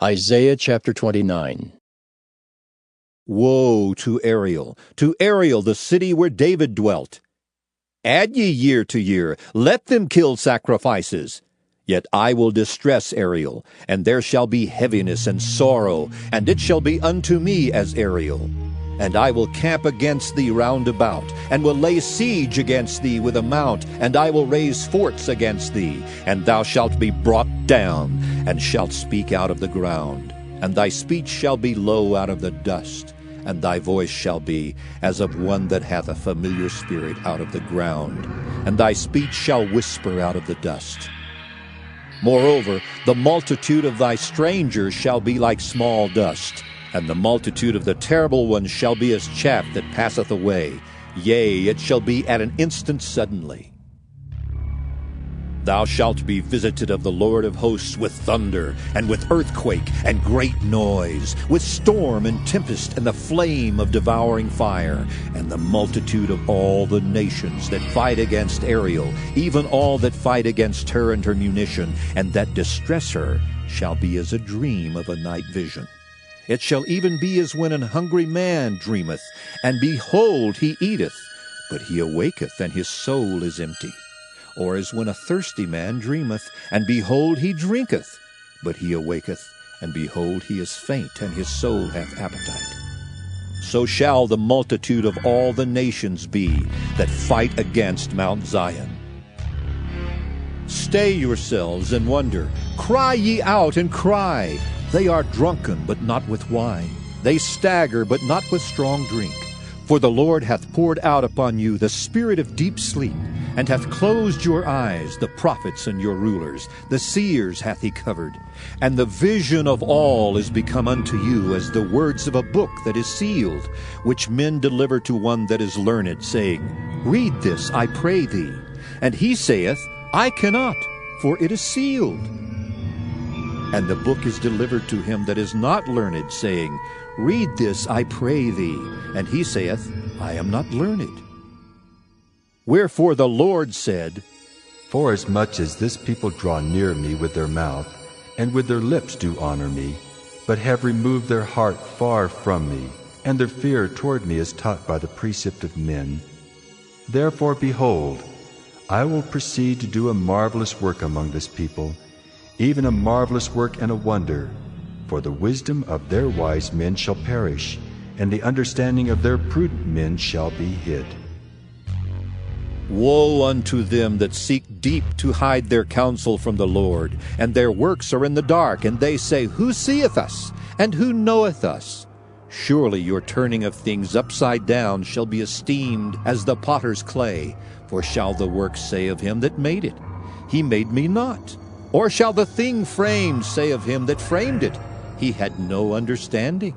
Isaiah chapter 29. Woe to Ariel, the city where David dwelt! Add ye year to year, let them kill sacrifices. Yet I will distress Ariel, and there shall be heaviness and sorrow, and it shall be unto me as Ariel. And I will camp against thee round about, and will lay siege against thee with a mount, and I will raise forts against thee, and thou shalt be brought down, and shalt speak out of the ground. And thy speech shall be low out of the dust, and thy voice shall be as of one that hath a familiar spirit out of the ground, and thy speech shall whisper out of the dust. Moreover, the multitude of thy strangers shall be like small dust, and the multitude of the terrible ones shall be as chaff that passeth away. Yea, it shall be at an instant suddenly. Thou shalt be visited of the Lord of hosts with thunder, and with earthquake, and great noise, with storm and tempest, and the flame of devouring fire, and the multitude of all the nations that fight against Ariel, even all that fight against her and her munition, and that distress her, shall be as a dream of a night vision. It shall even be as when an hungry man dreameth, and behold, he eateth, but he awaketh, and his soul is empty. Or as when a thirsty man dreameth, and behold, he drinketh, but he awaketh, and behold, he is faint, and his soul hath appetite. So shall the multitude of all the nations be that fight against Mount Zion. Stay yourselves and wonder. Cry ye out and cry. They are drunken, but not with wine. They stagger, but not with strong drink. For the Lord hath poured out upon you the spirit of deep sleep, and hath closed your eyes, the prophets and your rulers. The seers hath he covered. And the vision of all is become unto you as the words of a book that is sealed, which men deliver to one that is learned, saying, Read this, I pray thee. And he saith, I cannot, for it is sealed. And the book is delivered to him that is not learned, saying, Read this, I pray thee. And he saith, I am not learned. Wherefore the Lord said, Forasmuch as this people draw near me with their mouth, and with their lips do honor me, but have removed their heart far from me, and their fear toward me is taught by the precept of men. Therefore, behold, I will proceed to do a marvelous work among this people, even a marvelous work and a wonder. For the wisdom of their wise men shall perish, and the understanding of their prudent men shall be hid. Woe unto them that seek deep to hide their counsel from the Lord, and their works are in the dark, and they say, Who seeth us, and who knoweth us? Surely your turning of things upside down shall be esteemed as the potter's clay. For shall the work say of him that made it, He made me not? Or shall the thing framed say of him that framed it, He had no understanding?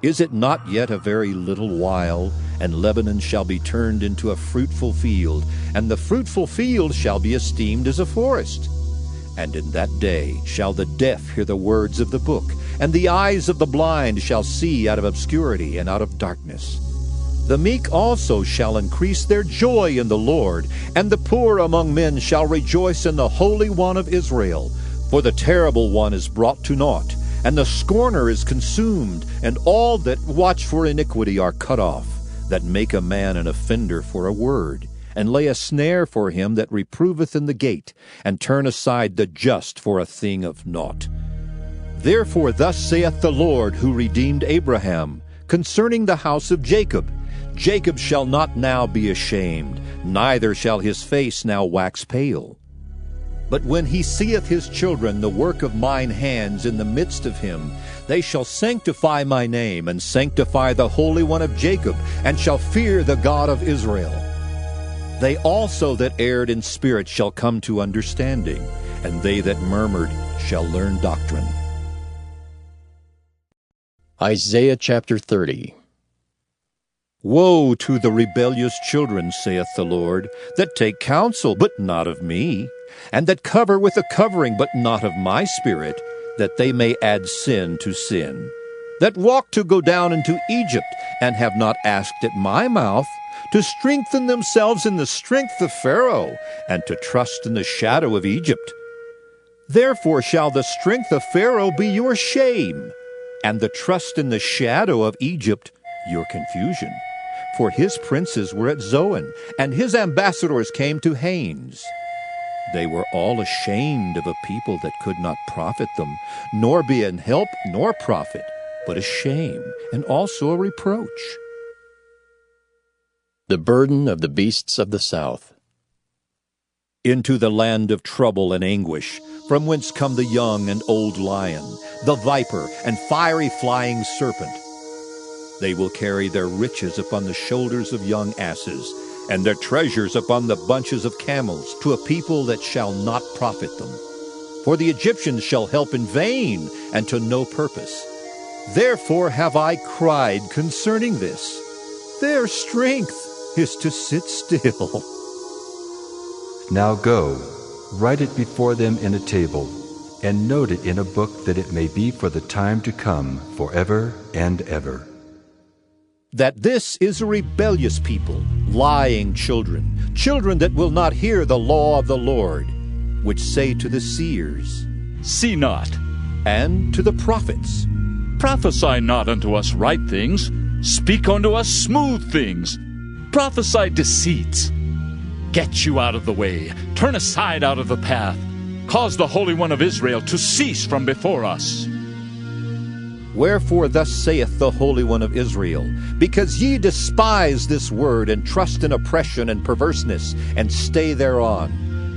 Is it not yet a very little while, and Lebanon shall be turned into a fruitful field, and the fruitful field shall be esteemed as a forest? And in that day shall the deaf hear the words of the book, and the eyes of the blind shall see out of obscurity and out of darkness. The meek also shall increase their joy in the Lord, and the poor among men shall rejoice in the Holy One of Israel. For the terrible one is brought to naught, and the scorner is consumed, and all that watch for iniquity are cut off, that make a man an offender for a word, and lay a snare for him that reproveth in the gate, and turn aside the just for a thing of naught. Therefore thus saith the Lord, who redeemed Abraham, concerning the house of Jacob, Jacob shall not now be ashamed, neither shall his face now wax pale. But when he seeth his children, the work of mine hands in the midst of him, they shall sanctify my name, and sanctify the Holy One of Jacob, and shall fear the God of Israel. They also that erred in spirit shall come to understanding, and they that murmured shall learn doctrine. Isaiah chapter 30. Woe to the rebellious children, saith the Lord, that take counsel, but not of me, and that cover with a covering, but not of my spirit, that they may add sin to sin, that walk to go down into Egypt, and have not asked at my mouth, to strengthen themselves in the strength of Pharaoh, and to trust in the shadow of Egypt. Therefore shall the strength of Pharaoh be your shame, and the trust in the shadow of Egypt your confusion. For his princes were at Zoan, and his ambassadors came to Hanes. They were all ashamed of a people that could not profit them, nor be an help nor profit, but a shame, and also a reproach. The burden of the beasts of the south. Into the land of trouble and anguish, from whence come the young and old lion, the viper and fiery flying serpent. They will carry their riches upon the shoulders of young asses, and their treasures upon the bunches of camels, to a people that shall not profit them. For the Egyptians shall help in vain, and to no purpose. Therefore have I cried concerning this. Their strength is to sit still. Now go, write it before them in a table, and note it in a book, that it may be for the time to come, forever and ever. That this is a rebellious people, lying children, children that will not hear the law of the Lord, which say to the seers, See not, and to the prophets, Prophesy not unto us right things, speak unto us smooth things, prophesy deceits. Get you out of the way, turn aside out of the path, cause the Holy One of Israel to cease from before us. Wherefore thus saith the Holy One of Israel, because ye despise this word, and trust in oppression and perverseness, and stay thereon,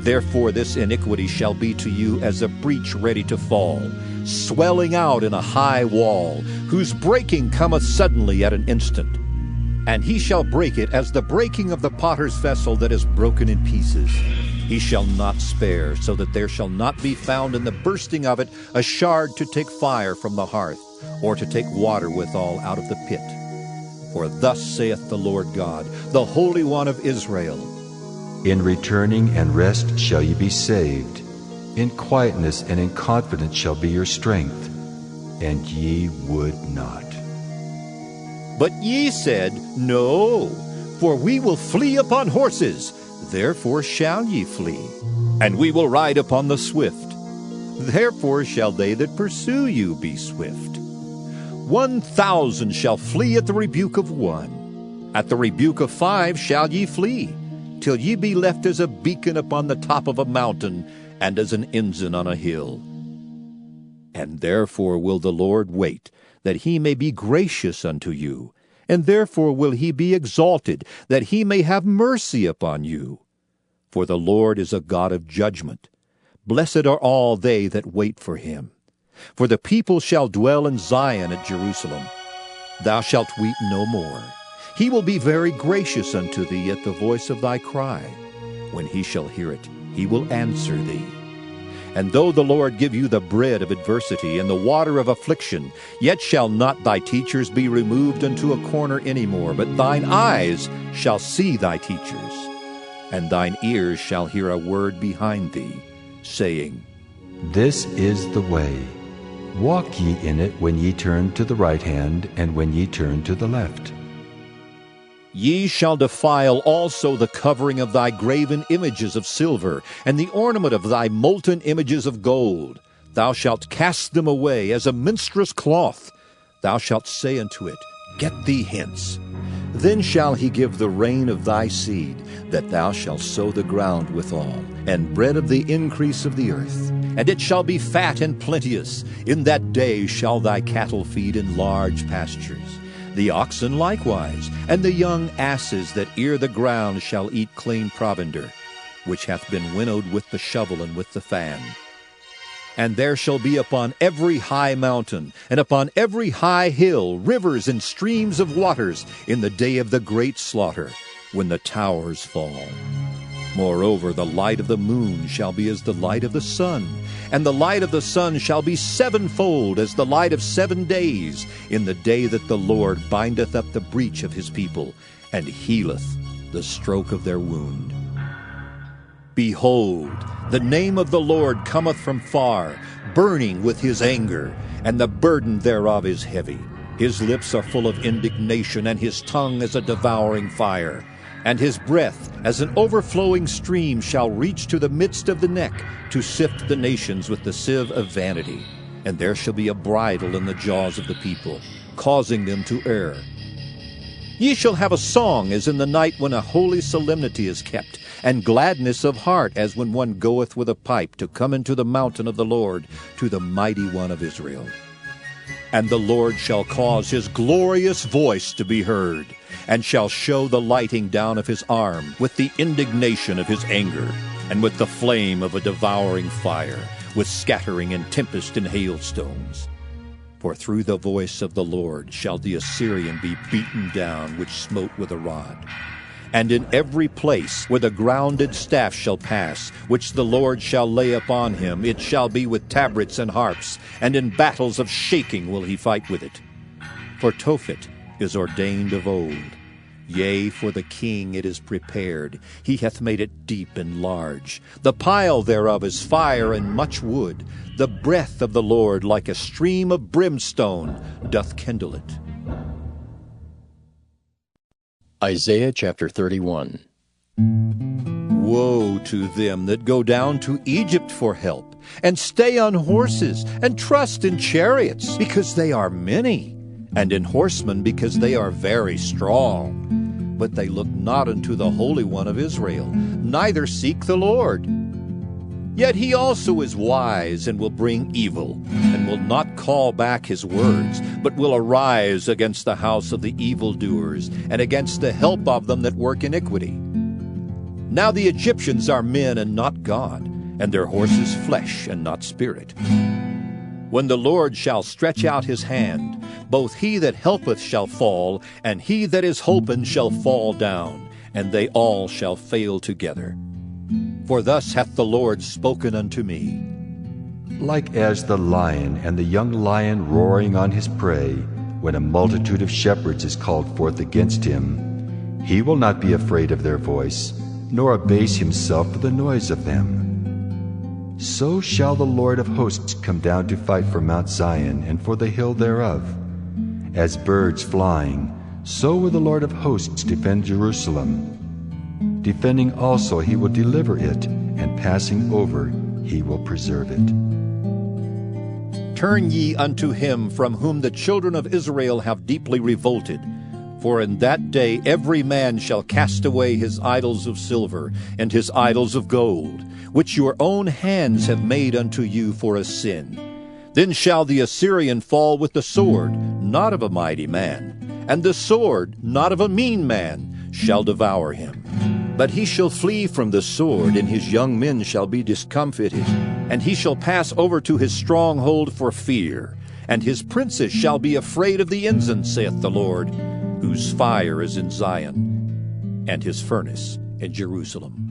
therefore this iniquity shall be to you as a breach ready to fall, swelling out in a high wall, whose breaking cometh suddenly at an instant. And he shall break it as the breaking of the potter's vessel that is broken in pieces. He shall not spare, so that there shall not be found in the bursting of it a shard to take fire from the hearth, or to take water withal out of the pit. For thus saith the Lord God, the Holy One of Israel, In returning and rest shall ye be saved. In quietness and in confidence shall be your strength. And ye would not. But ye said, No, for we will flee upon horses, therefore shall ye flee. And we will ride upon the swift, therefore shall they that pursue you be swift. 1,000 shall flee at the rebuke of one. At the rebuke of 5 shall ye flee, till ye be left as a beacon upon the top of a mountain, and as an ensign on a hill. And therefore will the Lord wait, that he may be gracious unto you, and therefore will he be exalted, that he may have mercy upon you. For the Lord is a God of judgment. Blessed are all they that wait for him. For the people shall dwell in Zion at Jerusalem. Thou shalt weep no more. He will be very gracious unto thee at the voice of thy cry. When he shall hear it, he will answer thee. And though the Lord give you the bread of adversity and the water of affliction, yet shall not thy teachers be removed unto a corner any more, but thine eyes shall see thy teachers, and thine ears shall hear a word behind thee, saying, This is the way. Walk ye in it when ye turn to the right hand, and when ye turn to the left. Ye shall defile also the covering of thy graven images of silver, and the ornament of thy molten images of gold. Thou shalt cast them away as a minstrel's cloth. Thou shalt say unto it, Get thee hence. Then shall he give the rain of thy seed, that thou shalt sow the ground withal, and bread of the increase of the earth. And it shall be fat and plenteous. In that day shall thy cattle feed in large pastures. The oxen likewise, and the young asses that ear the ground shall eat clean provender, which hath been winnowed with the shovel and with the fan. And there shall be upon every high mountain, and upon every high hill, rivers and streams of waters in the day of the great slaughter, when the towers fall. Moreover, the light of the moon shall be as the light of the sun, and the light of the sun shall be sevenfold as the light of 7 days, in the day that the Lord bindeth up the breach of his people, and healeth the stroke of their wound. Behold, the name of the Lord cometh from far, burning with his anger, and the burden thereof is heavy. His lips are full of indignation, and his tongue is a devouring fire. And his breath, as an overflowing stream, shall reach to the midst of the neck, to sift the nations with the sieve of vanity. And there shall be a bridle in the jaws of the people, causing them to err. Ye shall have a song as in the night when a holy solemnity is kept, and gladness of heart as when one goeth with a pipe to come into the mountain of the Lord, to the mighty one of Israel. And the Lord shall cause his glorious voice to be heard, and shall show the lighting down of his arm, with the indignation of his anger, and with the flame of a devouring fire, with scattering and tempest and hailstones. For through the voice of the Lord shall the Assyrian be beaten down, which smote with a rod. And in every place where the grounded staff shall pass, which the Lord shall lay upon him, it shall be with tabrets and harps, and in battles of shaking will he fight with it. For Tophet is ordained of old. Yea, for the king it is prepared. He hath made it deep and large. The pile thereof is fire and much wood. The breath of the Lord, like a stream of brimstone, doth kindle it. Isaiah chapter 31. Woe to them that go down to Egypt for help, and stay on horses, and trust in chariots, because they are many, and in horsemen, because they are very strong. But they look not unto the Holy One of Israel, neither seek the Lord. Yet he also is wise, and will bring evil, and will not call back his words, but will arise against the house of the evildoers, and against the help of them that work iniquity. Now the Egyptians are men and not God, and their horses flesh and not spirit. When the Lord shall stretch out his hand, both he that helpeth shall fall, and he that is holpen shall fall down, and they all shall fail together. For thus hath the Lord spoken unto me. Like as the lion and the young lion roaring on his prey, when a multitude of shepherds is called forth against him, he will not be afraid of their voice, nor abase himself for the noise of them. So shall the Lord of hosts come down to fight for Mount Zion and for the hill thereof. As birds flying, so will the Lord of hosts defend Jerusalem. Defending also he will deliver it, and passing over he will preserve it. Turn ye unto him from whom the children of Israel have deeply revolted. For in that day every man shall cast away his idols of silver, and his idols of gold, which your own hands have made unto you for a sin. Then shall the Assyrian fall with the sword, not of a mighty man, and the sword, not of a mean man, shall devour him. But he shall flee from the sword, and his young men shall be discomfited. And he shall pass over to his stronghold for fear. And his princes shall be afraid of the ensign, saith the Lord, whose fire is in Zion, and his furnace in Jerusalem.